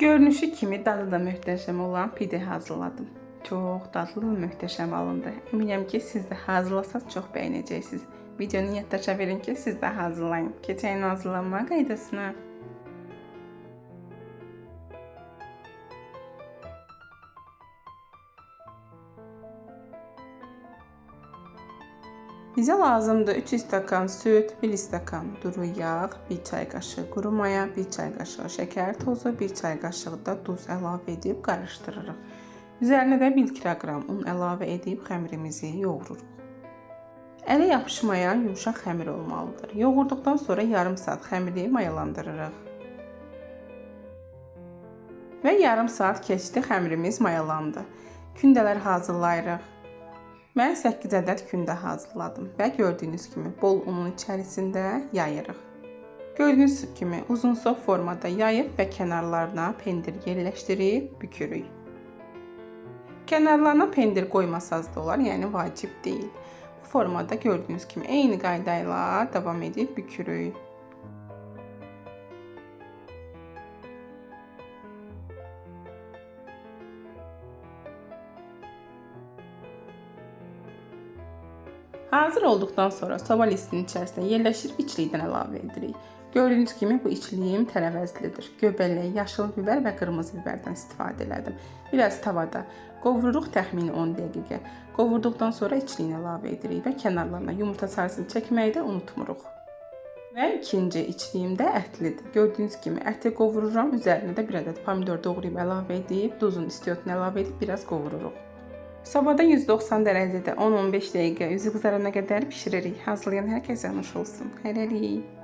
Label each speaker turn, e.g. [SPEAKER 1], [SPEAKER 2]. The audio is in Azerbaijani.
[SPEAKER 1] Görünüşü kimi dadı da möhtəşəm olan pide hazırladım. Çox dadlı və möhtəşəm alındı. Əminəm ki, siz də hazırlasanız çox bəyənəcəksiniz. Videonu yaddaşa verin ki, siz də hazırlayın. Keçəyin hazırlanma qaydasına. Bizə lazımdır 300 stakan süt, 1 stakan duru yağ, 1 çay qaşığı quru maya, 1 çay qaşığı şəkər tozu, 1 çay qaşığı da duz əlavə edib qarışdırırıq. Üzərinə də 1 kiloqram un əlavə edib xəmirimizi yoğururuq. Ələ yapışmayan yumşaq xəmir olmalıdır. Yoğurduqdan sonra yarım saat xəmiri mayalandırırıq. Və yarım saat keçdi, xəmirimiz mayalandı. Kündələr hazırlayırıq. Mən 8 ədəd kündə hazırladım və gördüyünüz kimi bol unun içərisində yayırıq. Gördüyünüz kimi uzunsov formada yayıb və kənarlarına pendir yerləşdirib bükürük. Kənarlarına pendir qoymasanız da olar, yəni vacib deyil. Bu formada gördüyünüz kimi eyni qayda ilə davam edib bükürük. Hazır olduqdan sonra soba listinin içərisinə yerləşdirib içlikdən əlavə edirik. Gördüyünüz kimi bu içliyim tərəvəzlidir. Göbələk, yaşıl biber və qırmızı biberdən istifadə elədim. Biraz tavada qovururuq təxmini 10 dəqiqə. Qovurduqdan sonra içliyini əlavə edirik və kənarlarına yumurta sarısını çəkməyi də unutmuruq. Və ikinci içliyim də ətlidir. Gördüyünüz kimi əti qovururam, üzərinə də bir ədəd pomidor doğrayıb əlavə edib, duzun istiotunu əlavə edib biraz qovururuq. Sobada 190 dərəcədə 10-15 dəqiqə üzü qızarana qədər bişiririk. Hazırlayan hər kəsə nuş olsun. Hələlik.